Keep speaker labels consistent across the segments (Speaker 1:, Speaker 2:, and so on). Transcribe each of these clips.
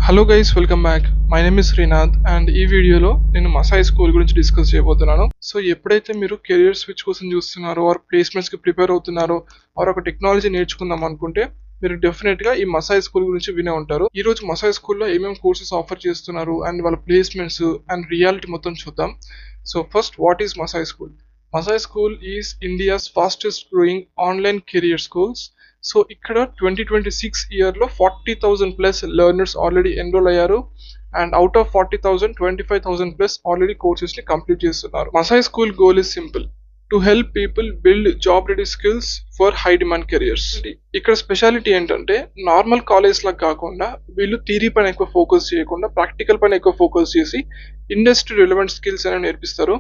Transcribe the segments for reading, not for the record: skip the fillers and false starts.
Speaker 1: Hello guys, welcome back. My name is Srinath and ఈ వీడియోలో నేను మసాయి స్కూల్ గురించి డిస్కస్ చేయబోతున్నాను. సో ఎప్పుడైతే మీరు కెరియర్ స్విచ్ కోసం చూస్తున్నారో ఆర్ ప్లేస్మెంట్స్కి ప్రిపేర్ అవుతున్నారో ఆర్ ఒక టెక్నాలజీ నేర్చుకుందాం అనుకుంటే మీరు డెఫినెట్గా ఈ మసాయి స్కూల్ గురించి వినే ఉంటారు. ఈ రోజు మసాయి స్కూల్లో ఏమేమి కోర్సెస్ ఆఫర్ చేస్తున్నారు అండ్ వాళ్ళ ప్లేస్మెంట్స్ అండ్ రియాలిటీ మొత్తం చూద్దాం. So first, what is Maasai school? Maasai school is India's fastest growing online career schools. So ఇక్కడ 2026 ఇయర్లో 40,000 ప్లస్ లెర్నర్స్ ఆల్రెడీ ఎన్రోల్ అయ్యారు and out of 40,000 25,000 plus already courses ని complete చేస్తున్నారు. Maasai school goal is simple, to help people build job ready skills for high demand careers. ఇక్కడ speciality ఏంటంటే normal college లాగా కాకుండా వీళ్ళు థియరీ పైన ఎక్కువ ఫోకస్ చేయకుండా ప్రాక్టికల్ పైన ఎక్కువ ఫోకస్ చేసి ఇండస్ట్రీ రిలవెంట్ స్కిల్స్ అనేవి నేర్పిస్తారు.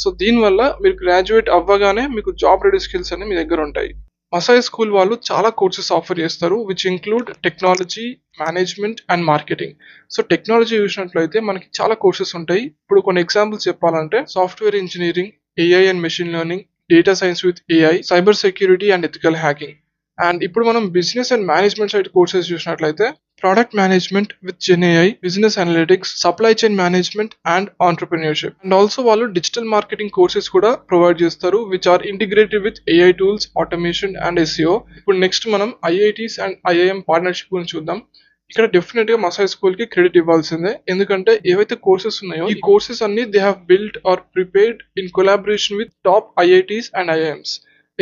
Speaker 1: సో దీనివల్ల మీరు గ్రాడ్యుయేట్ అవ్వగానే మీకు జాబ్ రెడీ స్కిల్స్ అనేవి మీ దగ్గర ఉంటాయి. మసాయి స్కూల్ వాళ్ళు చాలా కోర్సెస్ ఆఫర్ చేస్తారు which include technology, management and marketing. So technology చూసినట్లయితే మనకి చాలా కోర్సెస్ ఉంటాయి. ఇప్పుడు కొన్ని ఎగ్జాంపుల్స్ చెప్పాలంటే software engineering, AI and machine learning, data science with AI, cyber security and ethical hacking. And ఇప్పుడు మనం business and management side courses చూసినట్లయితే product management with gen AI, business analytics, supply chain management and entrepreneurship. And also వాళ్ళు digital marketing courses కూడా provide చేస్తారు which are integrated with AI tools, automation and SEO. ఇప్పుడు next మనం IITs and IIM partnership గురించి చూద్దాం. ఇక్కడ definite గా Maasai school కి క్రెడిట్ ఇవ్వాల్సిందే, ఎందుకంటే ఏవైతే కోర్సెస్ ఉన్నాయో ఈ కోర్సెస్ అన్ని they have built or prepared in collaboration with top IITs and IIMs.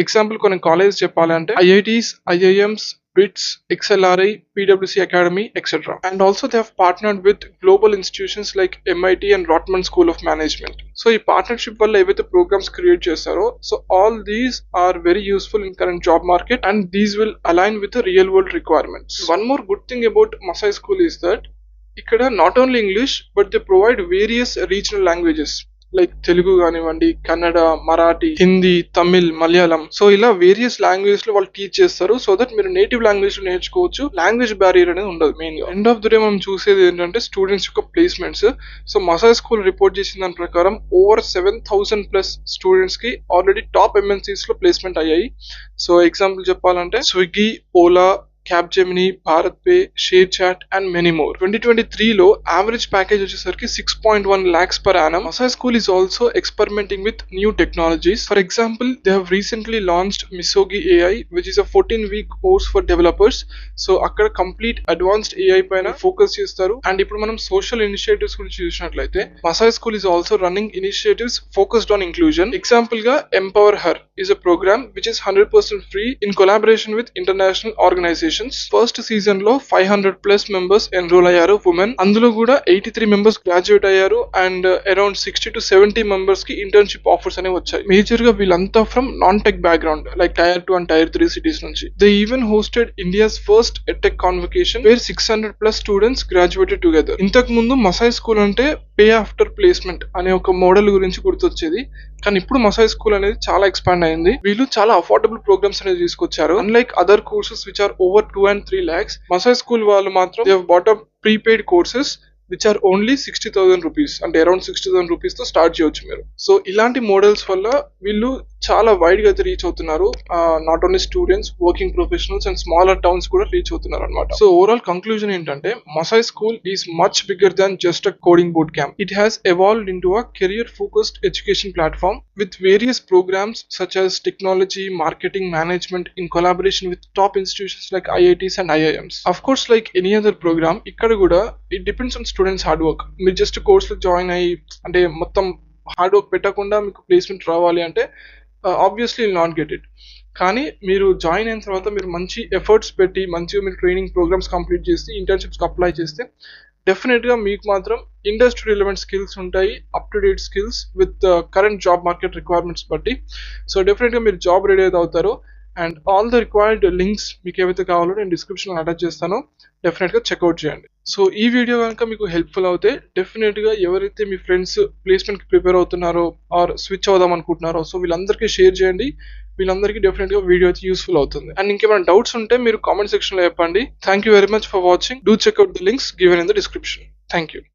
Speaker 1: Example కొన్ని కాలేజ్ చెప్పాలంటే IITs, IIMs, BITS, XLRI, PwC Academy, etc. And also they have partnered with global institutions like MIT and Rotman School of Management. So ఈ partnership వల్ల ఏవైతే programmes create చేస్తారో so all these are very useful in current job market and these will align with real world requirements. One more good thing about Masai school is that ఇక్కడ not only English but they provide various regional languages like Telugu కానివ్వండి, Kannada, Marathi, Hindi, Tamil, Malayalam. So ఇలా various language లో వాళ్ళు teach చేస్తారు so that మీరు native language లో నేర్చుకోవచ్చు. Language barrier అనేది ఉండదు. మెయిన్ గా ఎండ్ ఆఫ్ ది డే మనం చూసేది ఏంటంటే స్టూడెంట్స్ యొక్క placements. So Masai school report చేసిన దాని ప్రకారం ఓవర్ 7,000 ప్లస్ స్టూడెంట్స్ కి ఆల్రెడీ టాప్ ఎంఎన్సీస్ లో ప్లేస్మెంట్ అయ్యాయి. సో ఎగ్జాంపుల్ చెప్పాలంటే Swiggy, Ola, Capgemini, Bharat Pe, share chat and many more. 2023లో యావరేజ్ ప్యాకేజ్ వచ్చేసరికి 6.1 lakhs per annum. Masai School is also experimenting with new technologies. For example, they have recently launched Misogi AI, which is a 14-week course for developers. So అక్కడ complete advanced AI పైన focus చేస్తారు. And ఇప్పుడు మనం social initiatives గురించి చూసినట్లయితే Masai School is also running initiatives focused on inclusion. Example గా Empower Her is a program which is 100% free in collaboration with international organizations. First season లో 500 plus members enrol అయ్యారు women. అందులో కూడా 83 members graduate అయ్యారు and around 60 to 70 members కి internship offers అనేవి వచ్చాయి. Major గా వీళ్ళంతా from non tech background like Tier 2 and Tier 3 cities నుంచి. They even hosted India's first edtech convocation where 600 plus students graduated together. ఇంతకు ముందు మసాయి స్కూల్ అంటే పే ఆఫ్టర్ ప్లేస్మెంట్ అనే ఒక మోడల్ గురించి గుర్తొచ్చేది, కానీ ఇప్పుడు మసాయి స్కూల్ అనేది చాలా ఎక్స్పాండ్ అయింది. వీళ్ళు చాలా అఫోర్డబుల్ ప్రోగ్రామ్స్ అనేది తీసుకొచ్చారు. Unlike other courses which are over 2 and 3 lakhs, Masai school వాళ్ళు మాత్రం they have bought up prepaid courses which are only 60,000 rupees, అంటే అరౌండ్ 60,000 రూపీస్ తో స్టార్ట్ చేయొచ్చు మీరు. సో ఇలాంటి మోడల్స్ వల్ల వీళ్ళు చాలా వైడ్ గా రీచ్ అవుతున్నారు. Not only students, working professionals and smaller towns కూడా రీచ్ అవుతున్నారు అనమాట. సో ఓవరాల్ కంక్లూజన్ ఏంటంటే Masai school is much bigger than just a coding boot camp. It has evolved into a career focused education platform with various programs such as technology, marketing, management in collaboration with top institutions like IITs and IIMs. Of course like any other program ఇక్కడ కూడా it depends on students hard work. మీరు just course లో join అయ్యి అంటే మొత్తం hard work పెట్టకుండా మీకు placement రావాలి అంటే obviously will not get it. కానీ మీరు జాయిన్ అయిన తర్వాత మీరు మంచి ఎఫర్ట్స్ పెట్టి మంచిగా మీరు ట్రైనింగ్ ప్రోగ్రామ్స్ కంప్లీట్ చేసి ఇంటర్న్షిప్స్కి అప్లై చేస్తే డెఫినెట్గా మీకు మాత్రం ఇండస్ట్రీ రిలవెంట్ స్కిల్స్ ఉంటాయి, up to date skills with current job market requirements బట్టి. సో డెఫినెట్గా మీరు జాబ్ రెడీ అయితే అవుతారు. And all the required links మీకు ఏవైతే కావాలో నేను డిస్క్రిప్షన్లో అటాచ్ చేస్తాను, డెఫినెట్గా చెక్అవుట్ చేయండి. సో ఈ వీడియో కనుక మీకు హెల్ప్ఫుల్ అవుతే డెఫినెట్గా ఎవరైతే మీ ఫ్రెండ్స్ ప్లేస్మెంట్కి ప్రిపేర్ అవుతున్నారో ఆర్ స్విచ్ అవుదాం అనుకుంటున్నారో సో వీళ్ళందరికీ షేర్ చేయండి. వీళ్ళందరికీ డెఫినెట్గా వీడియో అయితే యూస్ఫుల్ అవుతుంది. అండ్ ఇంకేమైనా డౌట్స్ ఉంటే మీరు కామెంట్ సెక్షన్లో చెప్పండి. Thank you very much for watching. Do checkout the links given in the description. Thank you.